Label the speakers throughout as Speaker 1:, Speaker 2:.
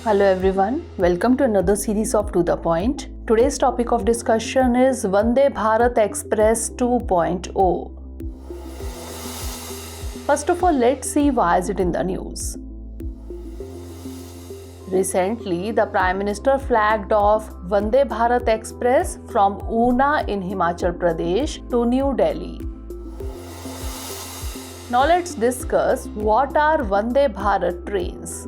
Speaker 1: Hello everyone, welcome to another series of To The Point. Today's topic of discussion is Vande Bharat Express 2.0. First of all, let's see why is it in the news. Recently, the Prime Minister flagged off Vande Bharat Express from Una in Himachal Pradesh to New Delhi. Now let's discuss what are Vande Bharat trains.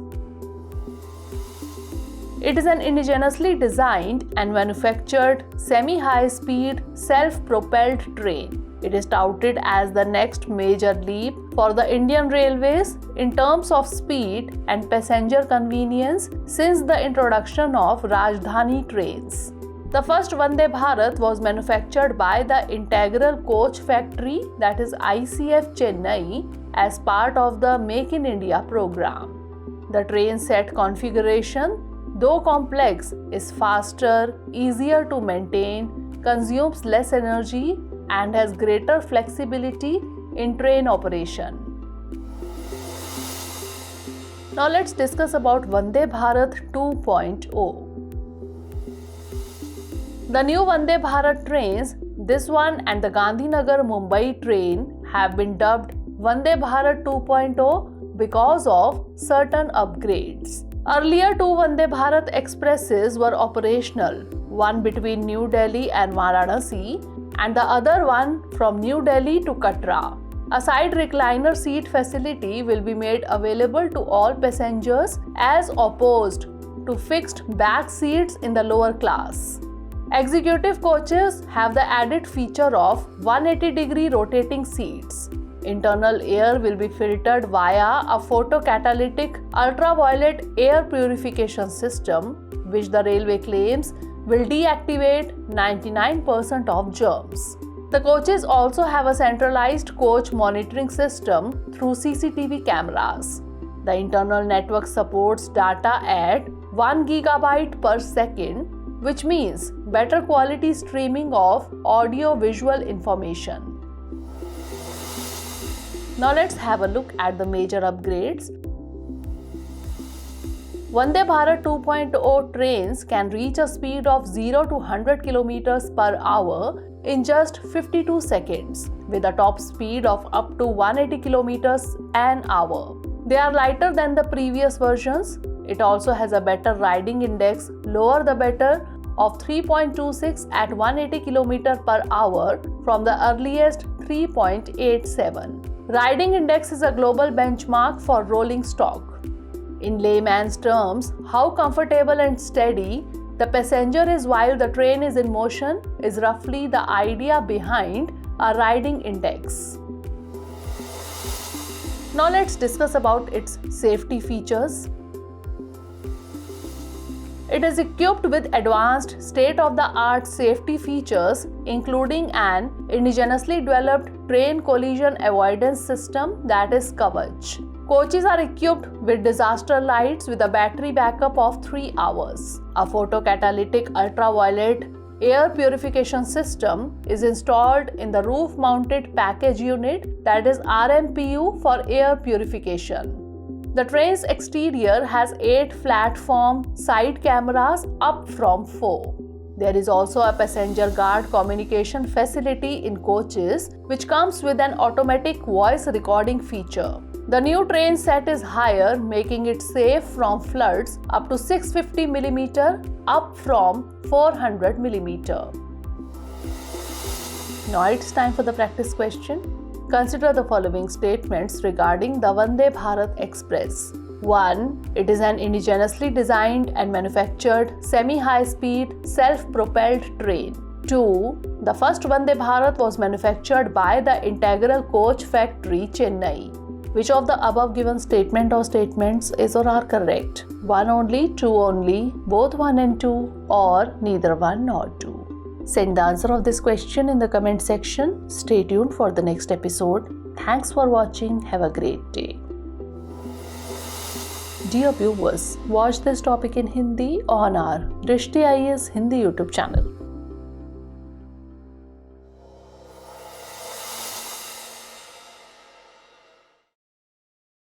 Speaker 1: It is an indigenously designed and manufactured semi-high-speed, self-propelled train. It is touted as the next major leap for the Indian Railways in terms of speed and passenger convenience since the introduction of Rajdhani trains. The first Vande Bharat was manufactured by the Integral Coach Factory, that is ICF Chennai, as part of the Make in India program. The train set configuration, though complex, is faster, easier to maintain, consumes less energy, and has greater flexibility in train operation. Now let's discuss about Vande Bharat 2.0. The new Vande Bharat trains, this one and the Gandhinagar Mumbai train, have been dubbed Vande Bharat 2.0 because of certain upgrades. Earlier, two Vande Bharat Expresses were operational, one between New Delhi and Varanasi and the other one from New Delhi to Katra. A side recliner seat facility will be made available to all passengers as opposed to fixed back seats in the lower class. Executive coaches have the added feature of 180-degree rotating seats. Internal air will be filtered via a photocatalytic ultraviolet air purification system, which the railway claims will deactivate 99% of germs. The coaches also have a centralized coach monitoring system through CCTV cameras. The internal network supports data at 1 GB per second, which means better quality streaming of audio-visual information. Now let's have a look at the major upgrades. Vande Bharat 2.0 trains can reach a speed of 0 to 100 km per hour in just 52 seconds with a top speed of up to 180 km an hour. They are lighter than the previous versions. It also has a better riding index, lower the better, of 3.26 at 180 km per hour from the earliest 3.87. Riding index is a global benchmark for rolling stock. In layman's terms, how comfortable and steady the passenger is while the train is in motion is roughly the idea behind a riding index. Now let's discuss about its safety features. It is equipped with advanced state-of-the-art safety features including an indigenously developed train collision avoidance system, that is Kavach. Coaches are equipped with disaster lights with a battery backup of 3 hours. A photocatalytic ultraviolet air purification system is installed in the roof-mounted package unit, that is RMPU, for air purification. The train's exterior has 8 platform side cameras up from 4. There is also a passenger guard communication facility in coaches which comes with an automatic voice recording feature. The new train set is higher, making it safe from floods up to 650 mm up from 400 mm. Now it's time for the practice question. Consider the following statements regarding the Vande Bharat Express. 1. It is an indigenously designed and manufactured semi-high-speed, self-propelled train. 2. The first Vande Bharat was manufactured by the Integral Coach Factory, Chennai. Which of the above given statement or statements is or are correct? 1 only, 2 only, both 1 and 2, or neither 1 nor 2? Send the answer of this question in the comment section. Stay tuned for the next episode. Thanks for watching. Have a great day. Dear viewers, watch this topic in Hindi on our Drishti IAS Hindi YouTube channel.